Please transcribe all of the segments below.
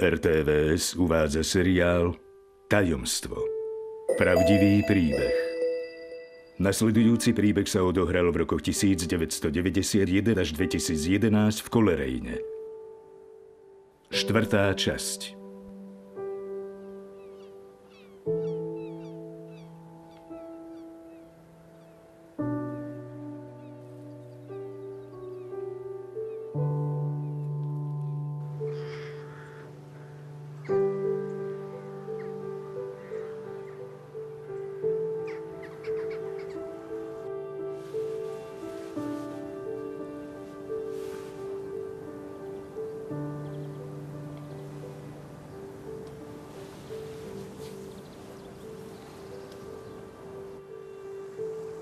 RTVS uvádza seriál Tajomstvo. Pravdivý príbeh. Nasledujúci príbeh sa odohral v rokoch 1991 až 2011 v Coleraine. 4. časť.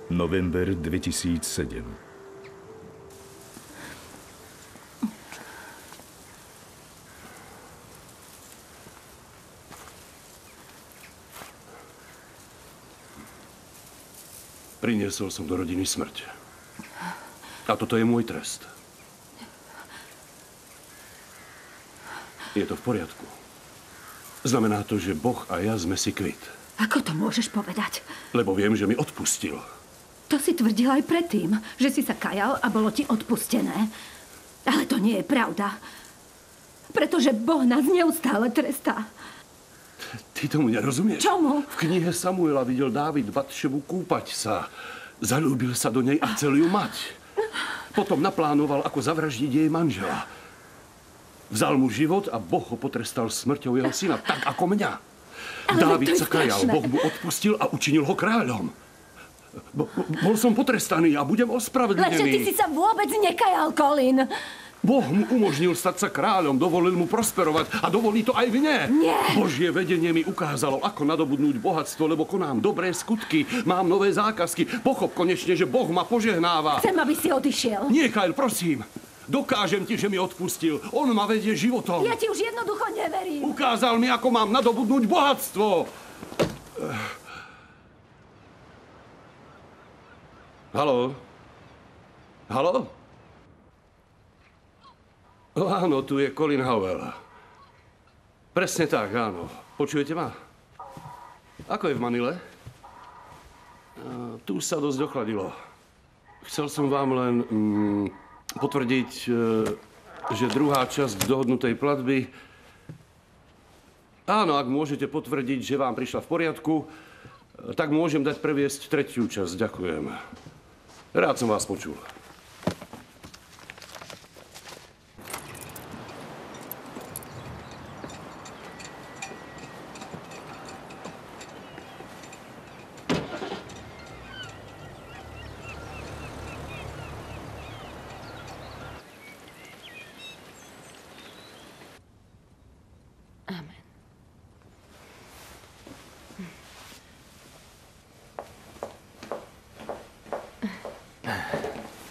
November 2007. Priniesol som do rodiny smrť. A toto je môj trest. Je to v poriadku. Znamená to, že Boh a ja sme si kvit. Ako to môžeš povedať? Lebo viem, že mi odpustil. To si tvrdil aj predtým, že si sa kajal a bolo ti odpustené. Ale to nie je pravda. Pretože Boh nás neustále trestá. Ty tomu nerozumieš? Čomu? V knihe Samuela videl Dávid Batšebu kúpať sa. Zaľúbil sa do nej a chcel ju mať. Potom naplánoval, ako zavraždiť jej manžela. Vzal mu život a Boh ho potrestal smrťou jeho syna, tak ako mňa. Dávid sa kajal, Boh mu odpustil a učinil ho kráľom. Bol som potrestaný a budem ospravedlnený. Lenže ty si sa vôbec nekajal, Colin. Boh mu umožnil stať sa kráľom, dovolil mu prosperovať a dovolí to aj mne. Nie. Božie vedenie mi ukázalo, ako nadobudnúť bohatstvo, lebo konám dobré skutky, mám nové zákazky. Pochop konečne, že Boh ma požehnáva. Chcem, aby si odišiel. Nie, Kyle, prosím. Dokážem ti, že mi odpustil. On ma vedie životom. Ja ti už jednoducho neverím. Ukázal mi, ako mám nadobudnúť bohatstvo. Haló? Haló? Áno, tu je Colin Howell. Presne tak, áno. Počujete ma? Ako je v Manile? Tu sa dosť dochladilo. Chcel som vám len potvrdiť, že druhá časť dohodnutej platby... Áno, ak môžete potvrdiť, že vám prišla v poriadku, tak môžem dať previesť tretiu časť. Ďakujem. Rád som vás počul.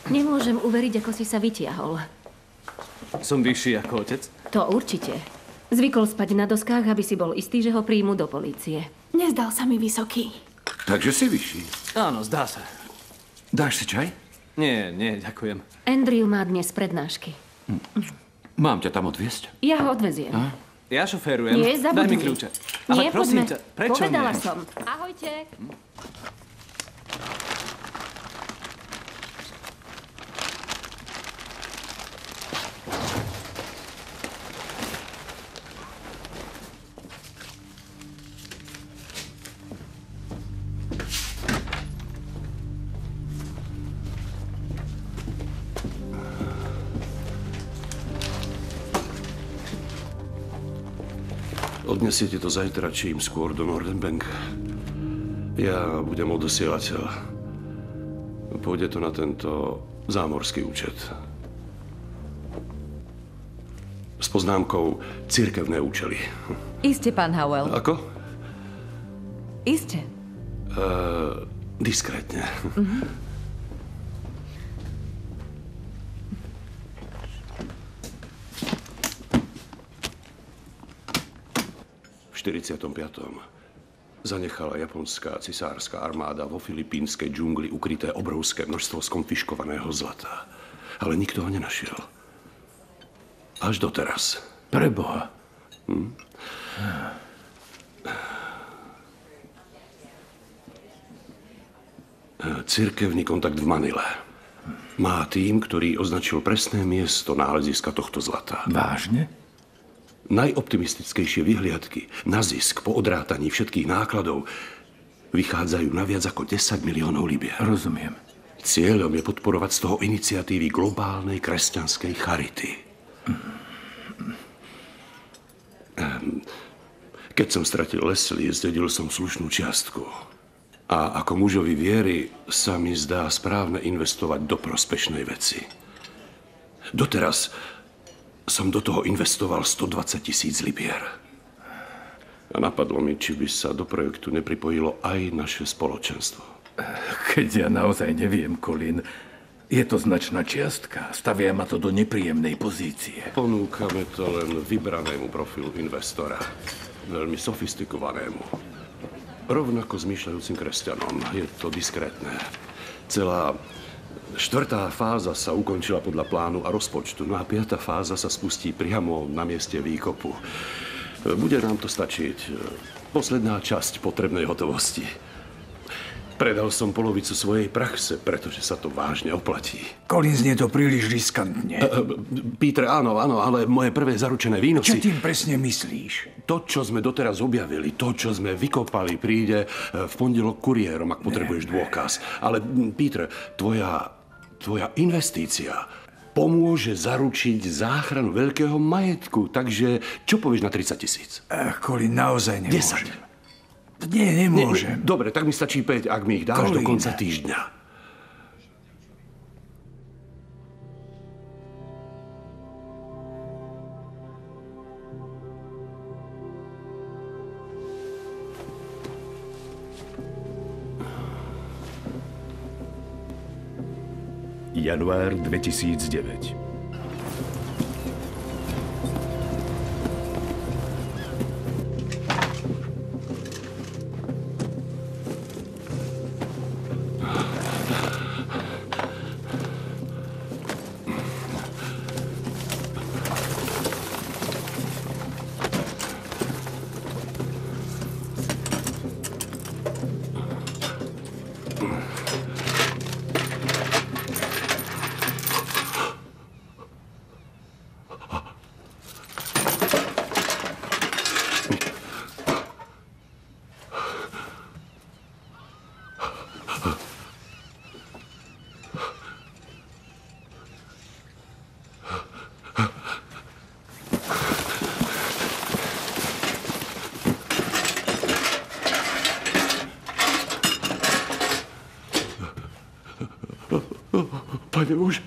Nemôžem uveriť, ako si sa vytiahol. Som vyšší ako otec? To určite. Zvykol spať na doskách, aby si bol istý, že ho príjmu do polície. Nezdal sa mi vysoký. Takže si vyšší. Áno, zdá sa. Dáš si čaj? Nie, ďakujem. Andrew má dnes prednášky. Mám ťa tam odviesť? Ja ho odveziem. Ja šoférujem. Nie, zabudni. Daj mi kľúče. Nie, Ale prosím poďme. ťa, prečo Povedala nie? som. Ahojte. Odnesiete to zajtra čím skôr do Northern Bank. Ja budem odosielateľ. Pôjde to na tento zámorský účet. S poznámkou cirkevné účely. Iste, pán Howell. Ako? Iste. Diskrétne. V 45. zanechala japonská cisárska armáda vo filipínskej džungli ukryté obrovské množstvo skonfiškovaného zlata. Ale nikto ho nenašiel. Až doteraz. Preboha. Cirkevný kontakt v Manile. Má tím, ktorý označil presné miesto náleziska tohto zlata. Vážne? Najoptimistickejšie vyhliadky na zisk po odrátaní všetkých nákladov vychádzajú na viac ako 10 miliónov libier. Rozumiem. Cieľom je podporovať z toho iniciatívy globálnej kresťanskej charity. Keď som stratil Leslie, zdedil som slušnú čiastku. A ako mužovi viery sa mi zdá správne investovať do prospešnej veci. Doteraz som do toho investoval 120 000 libier. A napadlo mi, či by sa do projektu nepripojilo aj naše spoločenstvo. Keď ja naozaj neviem, Colin, je to značná čiastka. Stavia ma to do nepríjemnej pozície. Ponúkame to len vybranému profilu investora. Veľmi sofistikovanému. Rovnako zmýšľajúcim kresťanom. Je to diskrétne. Celá 4. fáza sa ukončila podľa plánu a rozpočtu. No a 5. fáza sa spustí priamo na mieste výkopu. Bude nám to stačiť. Posledná časť potrebnej hotovosti. Predal som polovicu svojej praxe, pretože sa to vážne oplatí. Colin, znie to príliš riskantne. Peter, áno, ale moje prvé zaručené výnosy... Čo tým presne myslíš? To, čo sme doteraz objavili, to, čo sme vykopali, príde v pondelok kuriérom, ak potrebuješ dôkaz. Ale, Peter, tvoja investícia pomôže zaručiť záchranu veľkého majetku. Takže čo povieš na 30 000? Colin, naozaj nemôžem. 10. Nie, nemôžem. Dobre, tak mi stačí 5, ak mi ich dáš do Colin. konca týždňa. Január 2009. Pane Bože,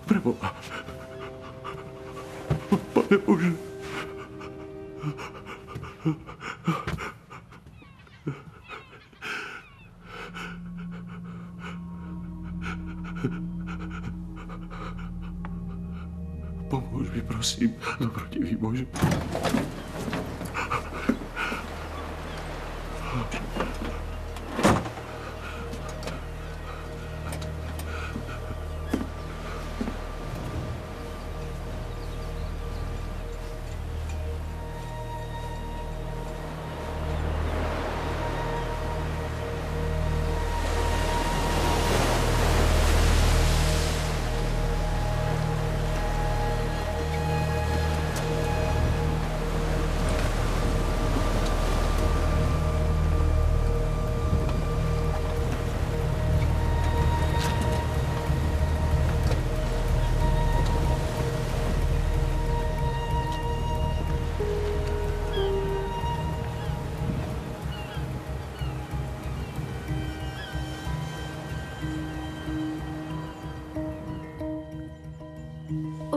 preboha. Pane Bože. Pomôž mi, prosím, dobrotivý Bože.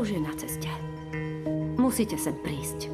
Už je na ceste. Musíte sem prísť.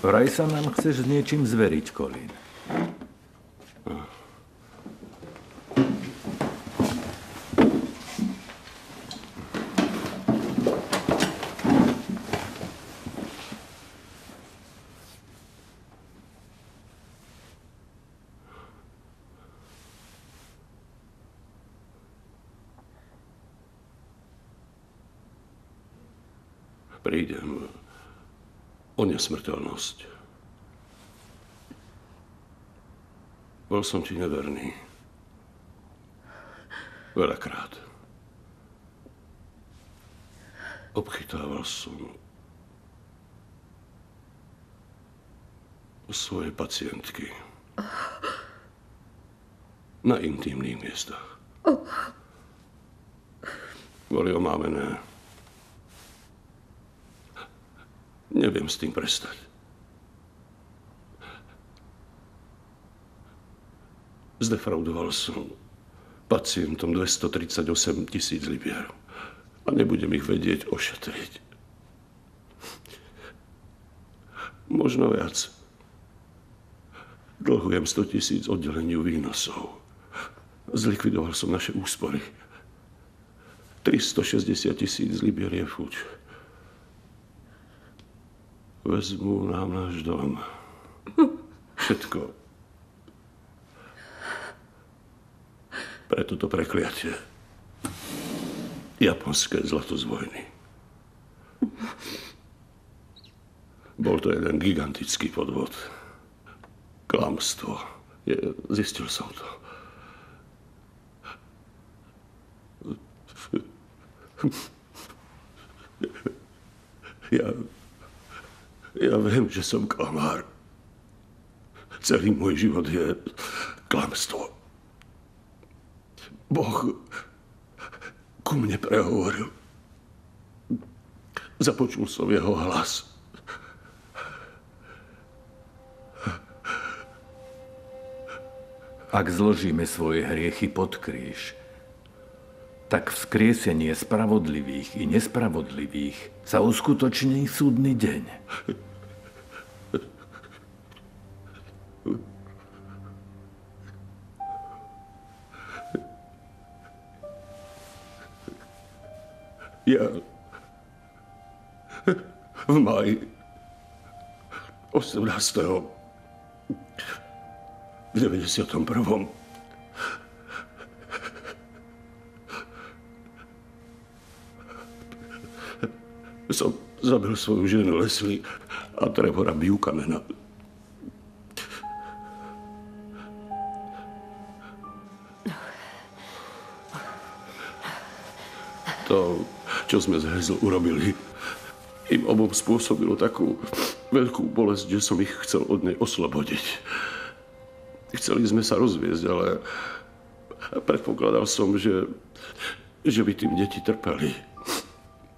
Vraj sa nám chceš s niečím zveriť, Colin. Prídem o nesmrteľnosť. Bol som ti neverný. Veľakrát. Obchytával som svoje pacientky na intimných miestach. Boli omámené. Neviem s tým prestať. Zdefraudoval som pacientom 238 000 libier a nebudem ich vedieť ošetriť. Možno viac. Dlhujem 100 000 oddeleniu výnosov. Zlikvidoval som naše úspory. 360 000 libier je fuč. Vezmú nám náš dom. Všetko. Pre toto prekliatie. Japonské zlato z vojny. Bol to jeden gigantický podvod. Klamstvo. Zistil som to. Ja viem, že som klamár. Celý môj život je klamstvo. Boh ku mne prehovoril. Započul som jeho hlas. Ak zložíme svoje hriechy pod kríž, tak vzkriesenie spravodlivých i nespravodlivých sa uskutoční súdny deň. Ja v máji 18. v 91. som zabil svoju ženu Leslie a Trevora Buchanana. To, čo sme z Hazel urobili, im obom spôsobilo takú veľkú bolesť, že som ich chcel od nej oslobodiť. Chceli sme sa rozviesť, ale predpokladal som, že by tým deti trpeli.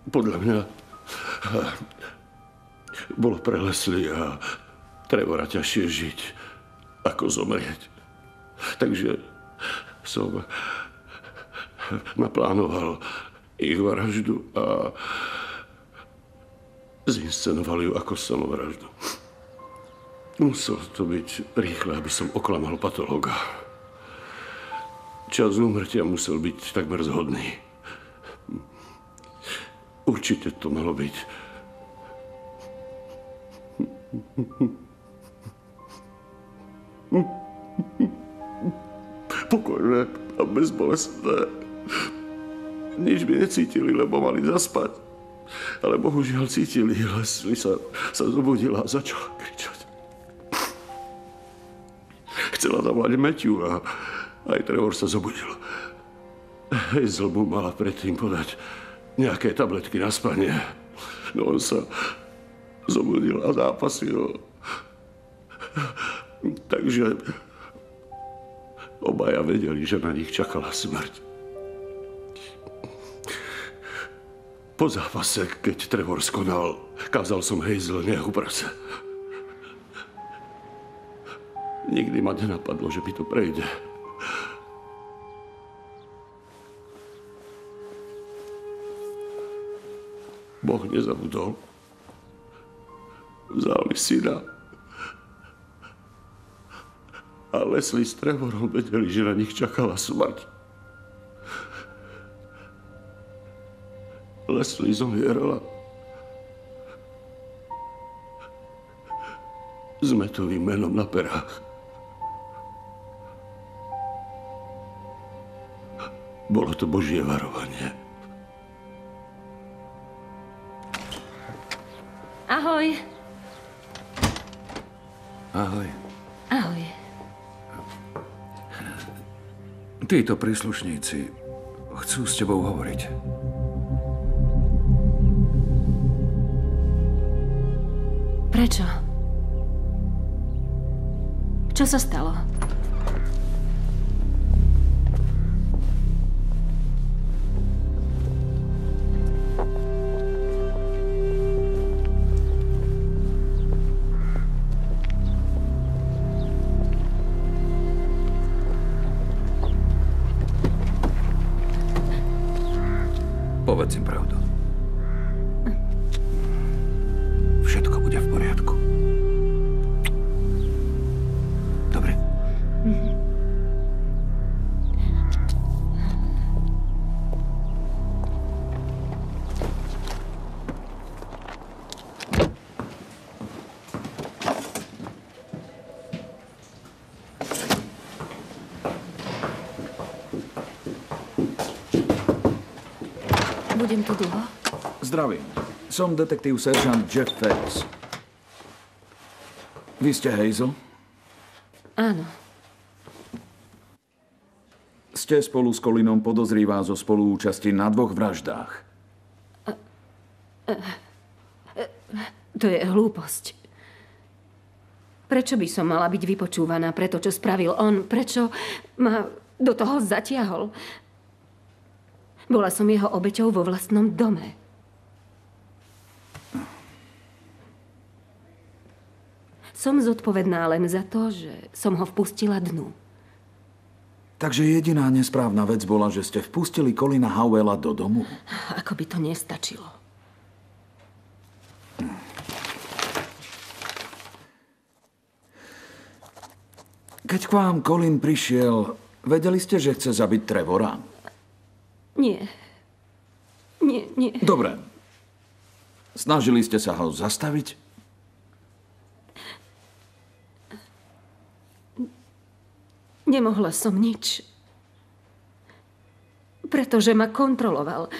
Podľa mňa bolo pre Leslie a Trevora ťažšie žiť, ako zomrieť. Takže som naplánoval ich vraždu a zinscenoval ju ako samovraždu. Musel to byť rýchle, aby som oklamal patológa. Čas úmrtia musel byť takmer zhodný. Určite to malo byť. Pokojné a bezbolestné. Nič by necítili, lebo mali zaspať. Ale bohužiaľ cítili. Leslie sa zobudila a začala kričať. Chcela zavolať Matthew a aj Trevor sa zobudil. Hazel mu mala predtým podať nejaké tabletky na spanie. No on sa zobudil a zápasil. Takže obaja vedeli, že na nich čakala smrť. Po zápase, keď Trevor skonal, kázal som Hazel nejakú prase. Nikdy ma nenapadlo, že by to prejde. Boh nezabudol. Vzal mi syna. A Leslie s Trevorom vedeli, že na nich čakala smrť. Leslie zomierala s Mattovým menom na perách. Bolo to Božie varovanie. Ahoj. Ahoj. Ahoj. Títo príslušníci chcú s tebou hovoriť. Prečo? Čo sa stalo? Povedz im pravdu. Všetko bude v poriadku. Dobre? Budem tu dlho? Zdravím. Som detektív seržant Jeff Ferris. Vy ste Hazel? Áno. Ste spolu s Colinom podozrivá zo spoluúčasti na 2 vraždách. To je hlúposť. Prečo by som mala byť vypočúvaná pre to, čo spravil on? Prečo ma do toho zatiahol? Bola som jeho obeťou vo vlastnom dome. Som zodpovedná len za to, že som ho vpustila dnu. Takže jediná nesprávna vec bola, že ste vpustili Colina Howella do domu? Ako by to nestačilo. Keď k vám Colin prišiel, vedeli ste, že chce zabiť Trevora? Nie. Nie. Dobre. Snažili ste sa ho zastaviť? Nemohla som nič. Pretože ma kontroloval.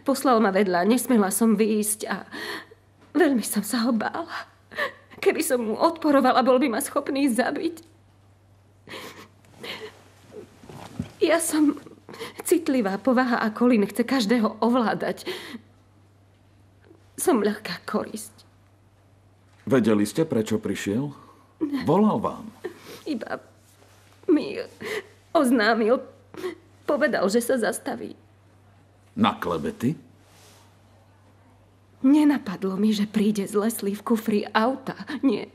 Poslal ma vedľa, nesmela som vyísť a veľmi som sa ho bála. Keby som mu odporovala, bol by ma schopný zabiť. Ja som citlivá povaha a Colin chce každého ovládať. Som ľahká korisť. Vedeli ste, prečo prišiel? Volal vám. Iba mi oznámil, povedal, že sa zastaví. Na klebety? Nenapadlo mi, že príde z Leslie v kufri auta. Nie.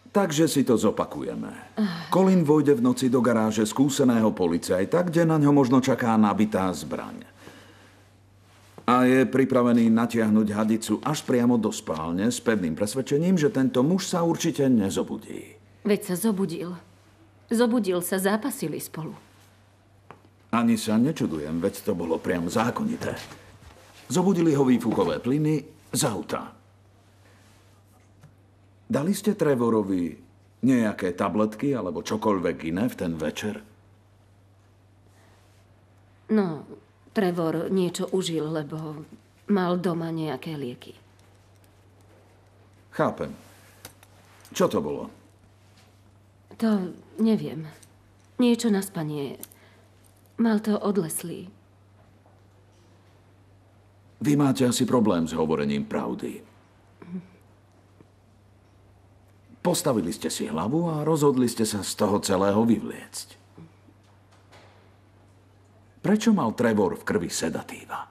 Takže si to zopakujeme. Colin vojde v noci do garáže skúseného policajta, kde na ňo možno čaká nabitá zbraň. A je pripravený natiahnuť hadicu až priamo do spálne s pevným presvedčením, že tento muž sa určite nezobudí. Veď sa zobudil. Zobudil sa, zápasili spolu. Ani sa nečudujem, veď to bolo priam zákonité. Zobudili ho výfukové plyny z auta. Dali ste Trevorovi nejaké tabletky alebo čokoľvek iné v ten večer? No, Trevor niečo užil, lebo mal doma nejaké lieky. Chápem. Čo to bolo? To neviem. Niečo na spanie. Mal to od Leslie. Vy máte asi problém s hovorením pravdy. Postavili ste si hlavu a rozhodli ste sa z toho celého vyvliecť. Prečo mal Trevor v krvi sedatíva?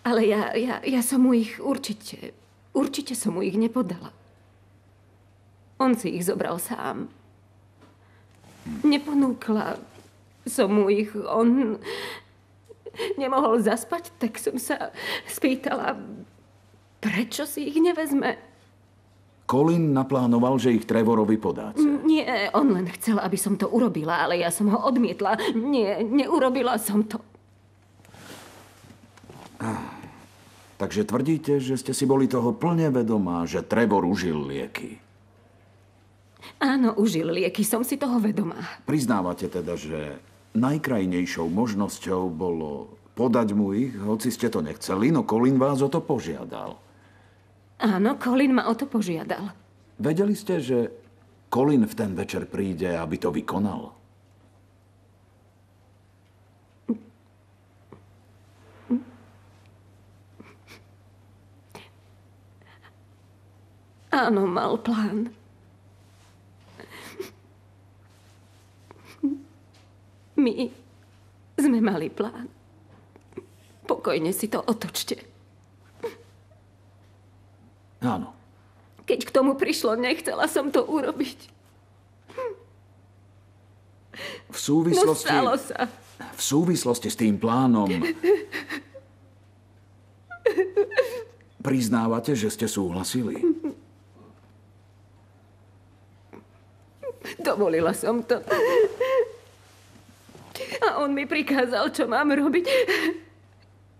Ale ja som mu ich určite som mu ich nepodala. On si ich zobral sám. Neponúkla som mu ich, on nemohol zaspať, tak som sa spýtala, prečo si ich nevezme. Colin naplánoval, že ich Trevorovi podáte. Nie, on len chcel, aby som to urobila, ale ja som ho odmietla. Nie, neurobila som to. Takže tvrdíte, že ste si boli toho plne vedomá, že Trevor užil lieky. Áno, užil lieky, som si toho vedomá. Priznávate teda, že najkrajnejšou možnosťou bolo podať mu ich, hoci ste to nechceli, no Colin vás o to požiadal. Áno, Colin ma o to požiadal. Vedeli ste, že Colin v ten večer príde, aby to vykonal? Áno, mal plán. My sme mali plán. Pokojne si to otočte. Áno. Keď k tomu prišlo, nechcela som to urobiť. V súvislosti... No stalo sa. V súvislosti s tým plánom... Priznávate, že ste súhlasili? Dovolila som to. A on mi prikázal, čo mám robiť.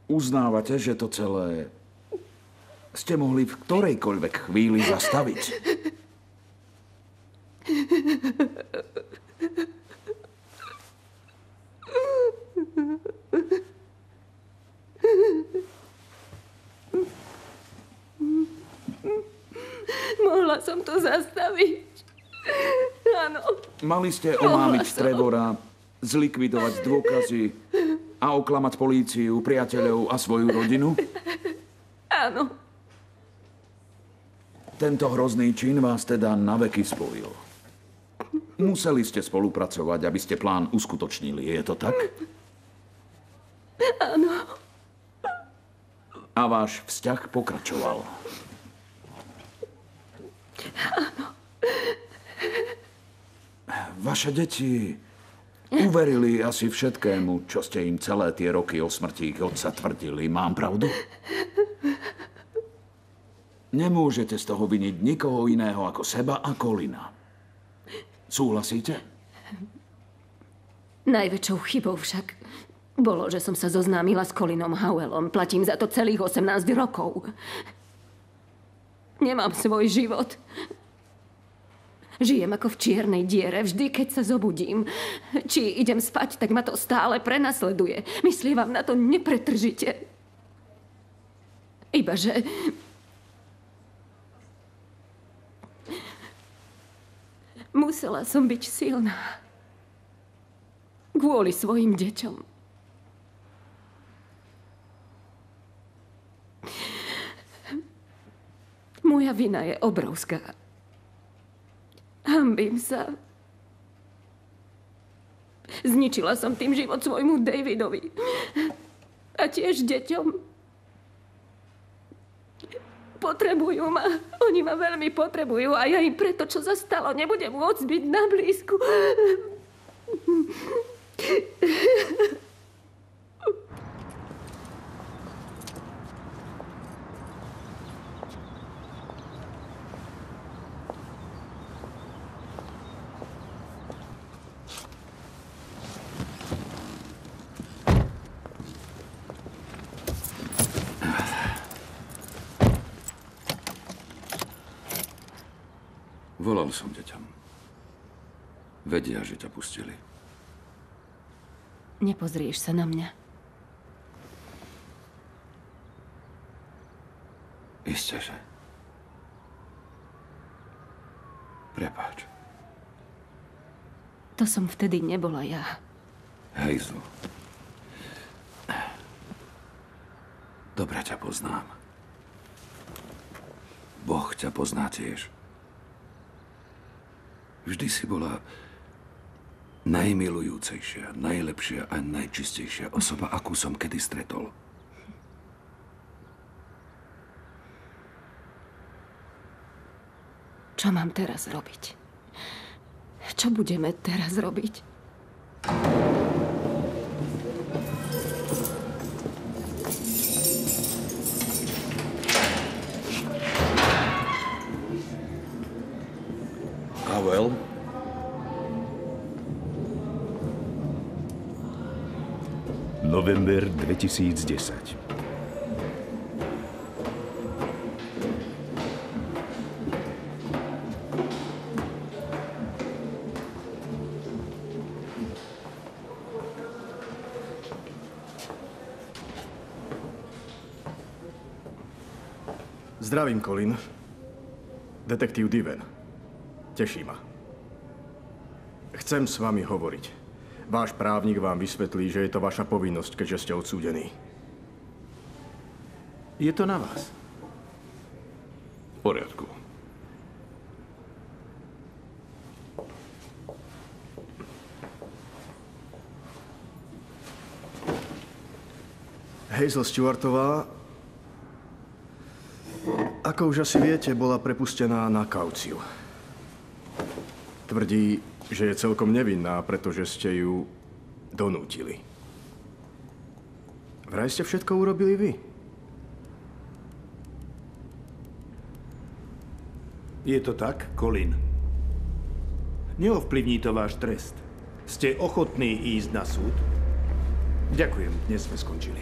Uznávate, že to celé ste mohli v ktorejkoľvek chvíli zastaviť? Mohla som to zastaviť. Áno. Mali ste omámiť Trevora, zlikvidovať dôkazy a oklamať políciu, priateľov a svoju rodinu? Áno. Tento hrozný čin vás teda naveky spojil. Museli ste spolupracovať, aby ste plán uskutočnili. Je to tak? Áno. A váš vzťah pokračoval. Áno. Vaše deti uverili asi všetkému, čo ste im celé tie roky o smrti ich otca tvrdili. Mám pravdu? Nemôžete z toho viniť nikoho iného ako seba a Colina. Súhlasíte? Najväčšou chybou však bolo, že som sa zoznámila s Colinom Howellom. Platím za to celých 18 rokov. Nemám svoj život. Žijem ako v čiernej diere. Vždy, keď sa zobudím, či idem spať, tak ma to stále prenasleduje. Myslievam na to nepretržite. Ibaže... Musela som byť silná. Kvôli svojim deťom. Moja vina je obrovská. Hanbím sa. Zničila som tým život svojmu Davidovi. A tiež deťom. Potrebujú ma. Oni ma veľmi potrebujú a ja im preto, čo sa stalo, nebudem môcť byť na blízku. Volal som deťom. Vedia, že ťa pustili. Nepozrieš sa na mňa. Isté, že. Prepáč. To som vtedy nebola ja. Hazel. Dobre ťa poznám. Boh ťa pozná tiež. Vždy si bola najmilujúcejšia, najlepšia a najčistejšia osoba, akú som kedy stretol. Čo mám teraz robiť? Čo budeme teraz robiť? Howell? November 2010. Zdravím, Colin. Detektív Diven. Teší ma. Chcem s vami hovoriť. Váš právnik vám vysvetlí, že je to vaša povinnosť, keďže ste odsúdení. Je to na vás. V poriadku. Hazel Stewartová, ako už asi viete, bola prepustená na kauciu. Tvrdí, že je celkom nevinná, pretože ste ju donútili. Vraj ste všetko urobili vy. Je to tak, Colin? Neovplyvní to váš trest. Ste ochotní ísť na súd? Ďakujem, dnes sme skončili.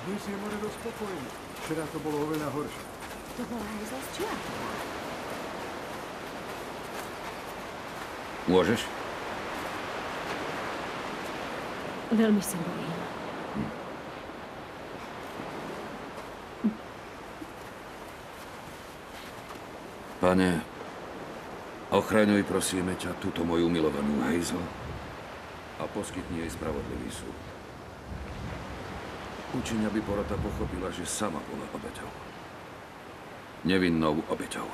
Dnes je more dosť spokojný. Včera to bolo oveľa horšie. To bola Hazel Stewartová. Môžeš? Veľmi sa bojím. Pane, ochraňuj, prosíme ťa, túto moju milovanú Hazel a poskytni jej spravodlivý súd. Učiň, aby porota pochopila, že sama bola obeťou. Nevinnou obeťou.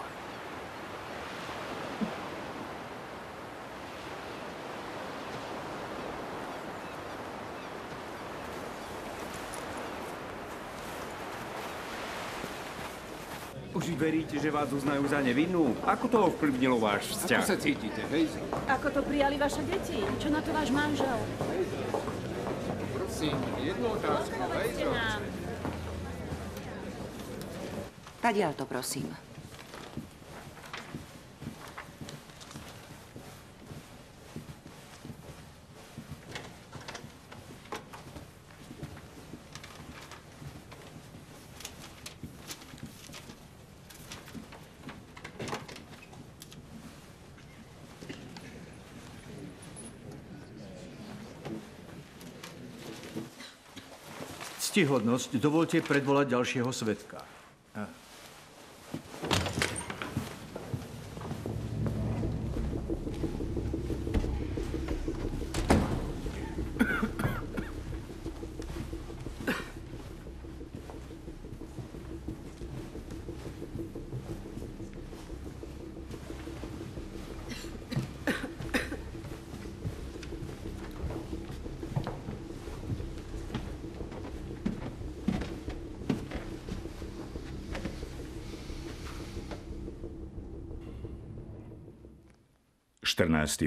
Už veríte, že vás uznajú za nevinnú? Ako to ovplyvnilo váš vzťah? Ako sa cítite, Hazel? Ako to prijali vaše deti? Čo na to váš manžel? Prosím, jednu otázku, Hazel. Tadiaľ to, prosím. Ctihodnosť, dovolte predvolať ďalšieho svedka.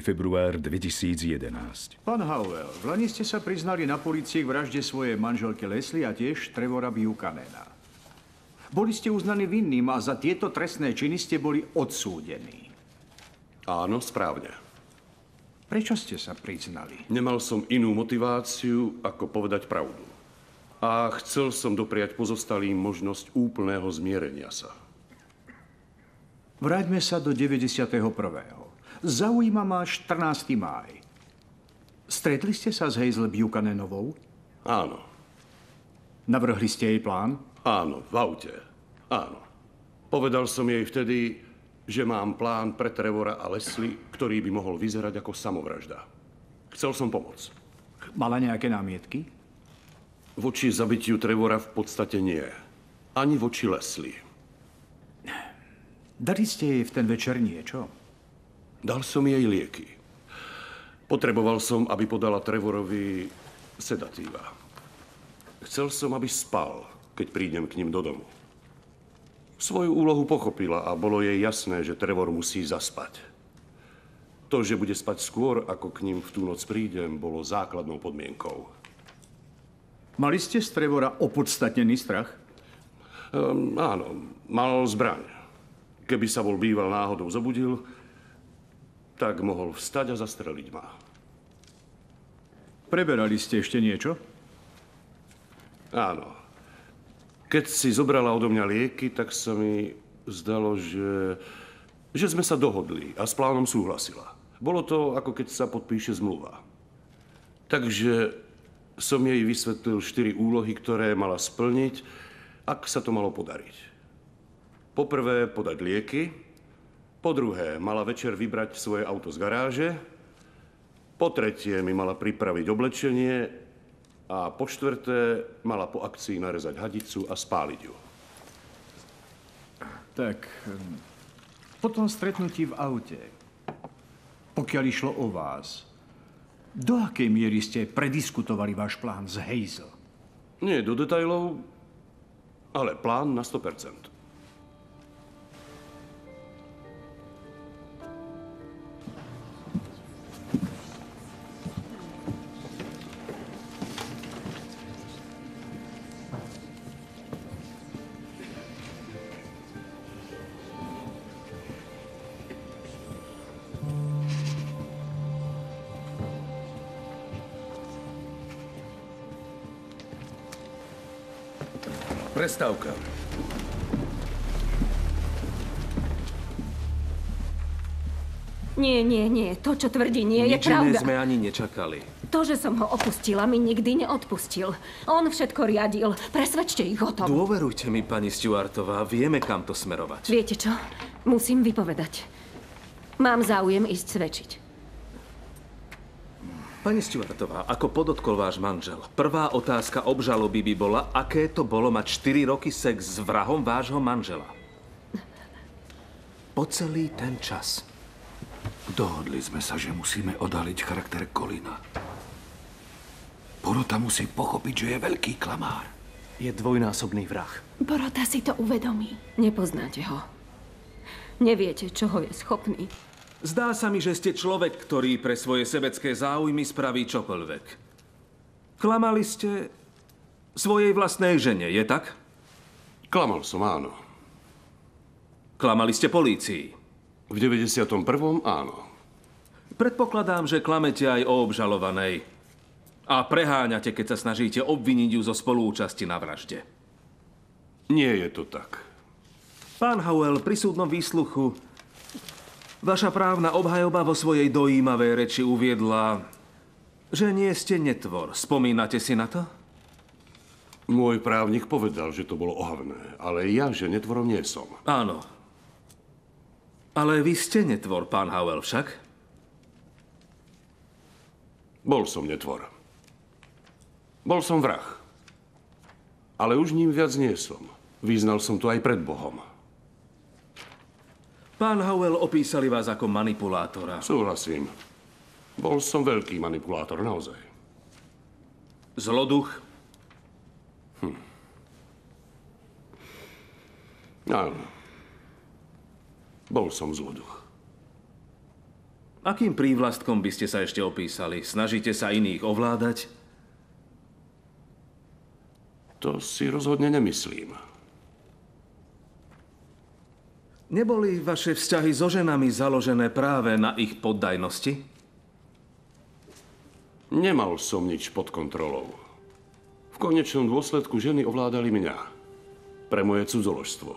Február 2011. Pán Howell, v lani ste sa priznali na polícii k vražde svojej manželky Leslie a tiež Trevora Buchanana. Boli ste uznaní vinným a za tieto trestné činy ste boli odsúdení. Áno, správne. Prečo ste sa priznali? Nemal som inú motiváciu, ako povedať pravdu. A chcel som dopriať pozostalým možnosť úplného zmierenia sa. Vráťme sa do 91. Zaujíma ma 14. máj. Stretli ste sa s Hazel Buchananovou? Áno. Navrhli ste jej plán? Áno, v aute. Áno. Povedal som jej vtedy, že mám plán pre Trevora a Leslie, ktorý by mohol vyzerať ako samovražda. Chcel som pomôcť. Mala nejaké námietky? Voči zabitiu Trevora v podstate nie. Ani voči Leslie. Dali ste jej v ten večer niečo? Dal som jej lieky. Potreboval som, aby podala Trevorovi sedatíva. Chcel som, aby spal, keď prídem k ním do domu. Svoju úlohu pochopila a bolo jej jasné, že Trevor musí zaspať. To, že bude spať skôr, ako k ním v tú noc prídem, bolo základnou podmienkou. Mali ste z Trevora opodstatnený strach? Áno, mal zbraň. Keby sa bol býval náhodou zobudil, tak mohol vstať a zastreliť ma. Preberali ste ešte niečo? Áno. Keď si zobrala odo mňa lieky, tak sa mi zdalo, že sme sa dohodli a s plánom súhlasila. Bolo to, ako keď sa podpíše zmluva. Takže som jej vysvetlil 4 úlohy, ktoré mala splniť, ak sa to malo podariť. Poprvé, podať lieky. Po druhé, mala večer vybrať svoje auto z garáže. Po tretie, mi mala pripraviť oblečenie. A po štvrté, mala po akcii narezať hadicu a spáliť ju. Tak, po tom stretnutí v aute, pokiaľ išlo o vás, do akej miery ste prediskutovali váš plán s Hazel? Nie do detailov, ale plán na 100%. Prestávka. Nie. To, čo tvrdí, nie je Nič pravda. iné sme ani nečakali. To, že som ho opustila, mi nikdy neodpustil. On všetko riadil. Presvedčte ich o tom. Dôverujte mi, pani Stewartová. Vieme, kam to smerovať. Viete čo? Musím vypovedať. Mám záujem ísť svedčiť. Pani Stewartová, ako podotkol váš manžel, prvá otázka obžaloby by bola, aké to bolo mať 4 roky sex s vrahom vášho manžela. Po celý ten čas. Dohodli sme sa, že musíme odhaliť charakter Colina. Porota musí pochopiť, že je veľký klamár. Je dvojnásobný vrah. Porota si to uvedomí. Nepoznáte ho. Neviete, čoho je schopný. Zdá sa mi, že ste človek, ktorý pre svoje sebecké záujmy spraví čokoľvek. Klamali ste svojej vlastnej žene, je tak? Klamal som, áno. Klamali ste polícii. V 91. áno. Predpokladám, že klamete aj o obžalovanej. A preháňate, keď sa snažíte obviniť ju zo spolúčasti na vražde. Nie je to tak. Pán Howell, pri súdnom výsluchu vaša právna obhajoba vo svojej dojímavej reči uviedla, že nie ste netvor. Spomínate si na to? Môj právnik povedal, že to bolo ohavné, ale ja, že netvorom nie som. Áno. Ale vy ste netvor, pán Howell, však? Bol som netvor. Bol som vrah. Ale už ním viac nie som. Vyznal som to aj pred Bohom. Pán Howell, opísali vás ako manipulátora. Súhlasím. Bol som veľký manipulátor, naozaj. Zloduch? Áno. Bol som zloduch. Akým prívlastkom by ste sa ešte opísali? Snažíte sa iných ovládať? To si rozhodne nemyslím. Neboli vaše vzťahy so ženami založené práve na ich poddajnosti? Nemal som nič pod kontrolou. V konečnom dôsledku ženy ovládali mňa. Pre moje cudzoložstvo.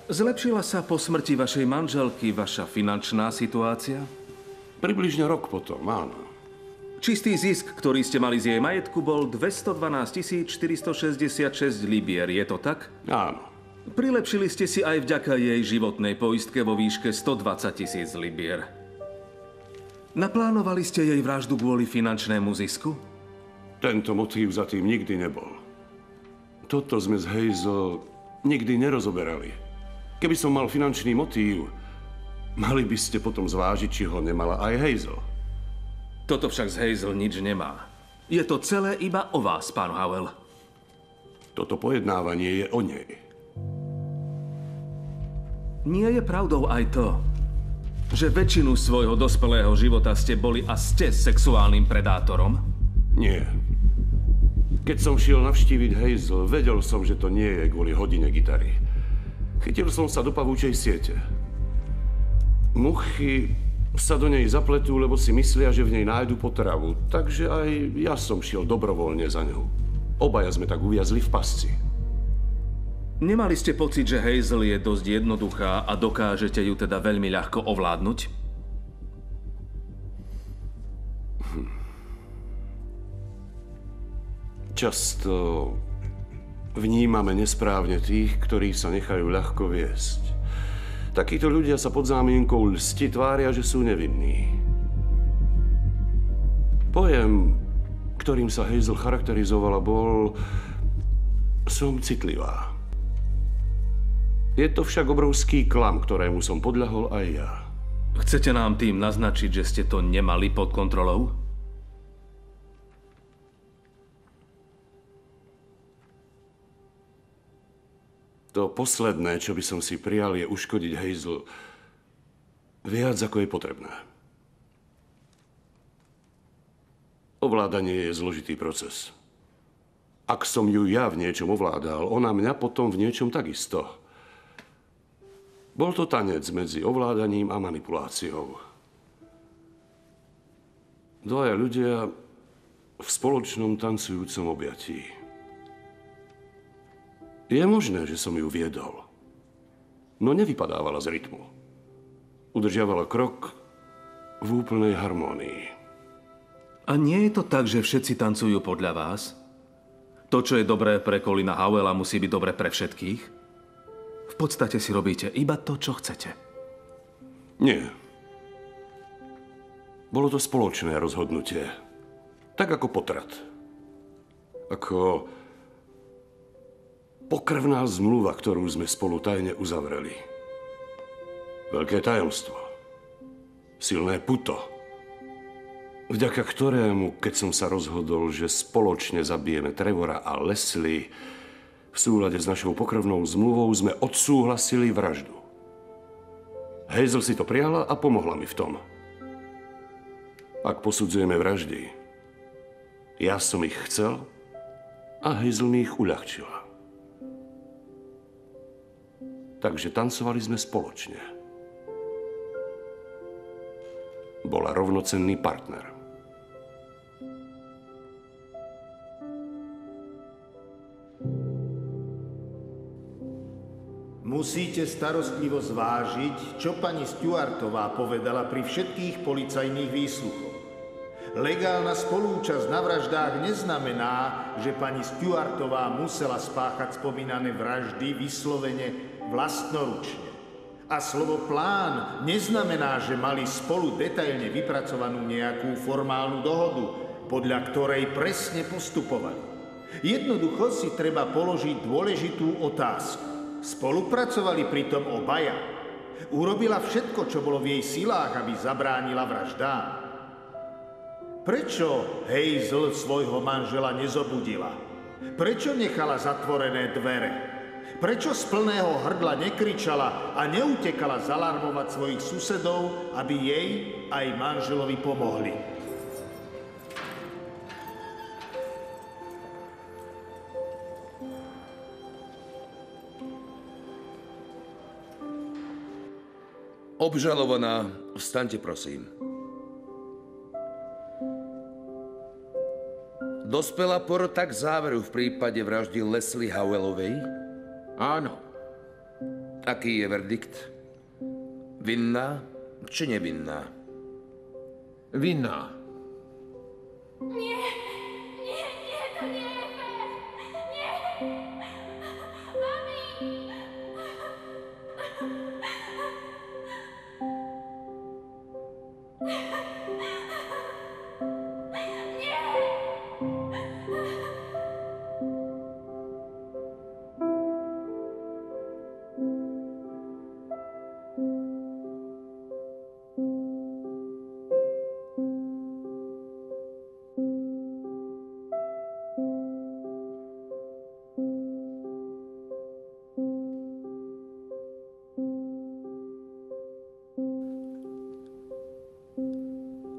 Zlepšila sa po smrti vašej manželky vaša finančná situácia? Približne rok potom, áno. Čistý zisk, ktorý ste mali z jej majetku, bol 212 466 libier, je to tak? Áno. Prilepšili ste si aj vďaka jej životnej poistke vo výške 120 000 libier. Naplánovali ste jej vraždu kvôli finančnému zisku? Tento motív za tým nikdy nebol. Toto sme s Hazel nikdy nerozoberali. Keby som mal finančný motív, mali by ste potom zvážiť, či ho nemala aj Hazel. Toto však z Hazel nič nemá. Je to celé iba o vás, pán Howell. Toto pojednávanie je o nej. Nie je pravdou aj to, že väčšinu svojho dospelého života ste boli a ste sexuálnym predátorom? Nie. Keď som šiel navštíviť Hazel, vedel som, že to nie je kvôli hodine gitary. Chytil som sa do pavúčej siete. Muchy sa do nej zapletú, lebo si myslia, že v nej nájdu potravu. Takže aj ja som šiel dobrovoľne za ňou. Obaja sme tak uviazli v pasci. Nemali ste pocit, že Hazel je dosť jednoduchá a dokážete ju teda veľmi ľahko ovládnuť? Často vnímame nesprávne tých, ktorí sa nechajú ľahko viesť. Takíto ľudia sa pod zámienkou lsti tvária, že sú nevinní. Pojem, ktorým sa Hazel charakterizovala, bol som citlivá. Je to však obrovský klam, ktorému som podľahol aj ja. Chcete nám tým naznačiť, že ste to nemali pod kontrolou? To posledné, čo by som si prijal, je uškodiť Hazel viac, ako je potrebné. Ovládanie je zložitý proces. Ak som ju ja v niečom ovládal, ona mňa potom v niečom takisto. Bol to tanec medzi ovládaním a manipuláciou. Dvaja ľudia v spoločnom tancujúcom objatí. Je možné, že som ju viedol, no nevypadávala z rytmu. Udržiavala krok v úplnej harmónii. A nie je to tak, že všetci tancujú podľa vás? To, čo je dobré pre Colina Howella, musí byť dobré pre všetkých? V podstate si robíte iba to, čo chcete. Nie. Bolo to spoločné rozhodnutie. Tak ako potrat. Ako pokrvná zmluva, ktorú sme spolu tajne uzavreli. Veľké tajomstvo. Silné puto. Vďaka ktorému, keď som sa rozhodol, že spoločne zabijeme Trevora a Leslie, v súlade s našou pokrvnou zmluvou sme odsúhlasili vraždu. Hazel si to prijala a pomohla mi v tom. Ak posudzujeme vraždy, ja som ich chcel a Hazel mi ich uľahčila. Takže tancovali sme spoločne. Bola rovnocenný partner. Musíte starostlivo zvážiť, čo pani Stewartová povedala pri všetkých policajných výsluchoch. Legálna spolúčasť na vraždách neznamená, že pani Stewartová musela spáchať spomínané vraždy vyslovene vlastnoručne. A slovo plán neznamená, že mali spolu detailne vypracovanú nejakú formálnu dohodu, podľa ktorej presne postupovali. Jednoducho si treba položiť dôležitú otázku. Spolupracovali pritom obaja. Urobila všetko, čo bolo v jej silách, aby zabránila vraždám. Prečo Hazel svojho manžela nezobudila? Prečo nechala zatvorené dvere? Prečo z plného hrdla nekričala a neutekala zalarmovať svojich susedov, aby jej aj manželovi pomohli? Obžalovaná, vstaňte prosím. Dospela porota k záveru v prípade vraždy Leslie Howellovej? Áno. Aký je verdikt? Vinná či nevinná? Vinná. Nie, to nie je fér. Nie. Mami.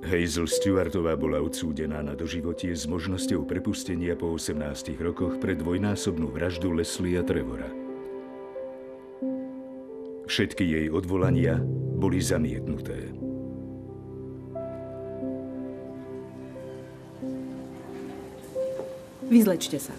Hazel Stewartová bola odsúdená na doživotie s možnosťou prepustenia po 18 rokoch pre dvojnásobnú vraždu Leslie a Trevora. Všetky jej odvolania boli zamietnuté. Vyzlečte sa.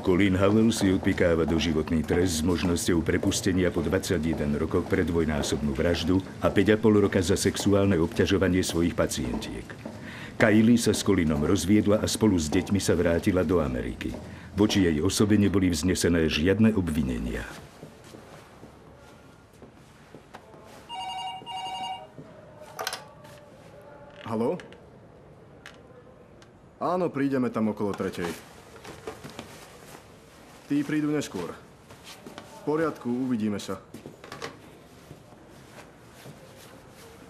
Colin Howell si odpikáva doživotný trest s možnosťou prepustenia po 21 rokoch pre dvojnásobnú vraždu a 5,5 roka za sexuálne obťažovanie svojich pacientiek. Kylie sa s Colinom rozviedla a spolu s deťmi sa vrátila do Ameriky. Voči jej osobe neboli vznesené žiadne obvinenia. Haló? Áno, prídeme tam okolo 3:00. Tí prídu neskôr. V poriadku, uvidíme sa.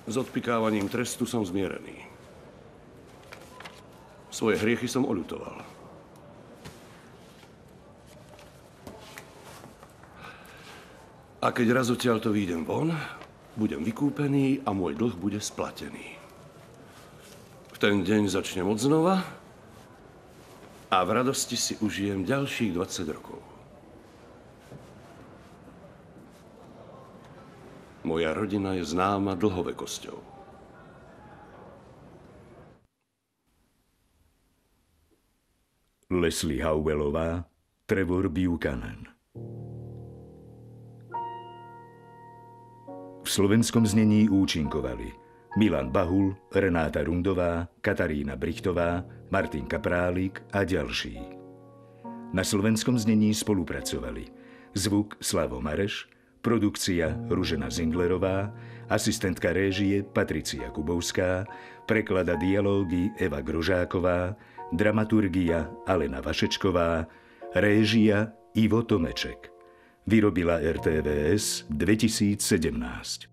S odpikávaním trestu som zmierený. Svoje hriechy som oľutoval. A keď raz odtiaľto výjdem von, budem vykúpený a môj dlh bude splatený. V ten deň začnem odznova a v radosti si užijem ďalších 20 rokov. Moja rodina je známa dlhovekosťou. Leslie Howellová, Trevor Buchanan. V slovenskom znení účinkovali Milan Bahul, Renáta Rundová, Katarína Brichtová, Martin Kaprálik a ďalší. Na slovenskom znení spolupracovali zvuk Slavo Mareš, produkcia Ružena Zinglerová, asistentka réžie Patricia Kubovská, preklada dialógy Eva Grožáková, dramaturgia Alena Vašečková, réžia Ivo Tomeček. Vyrobila RTVS 2017.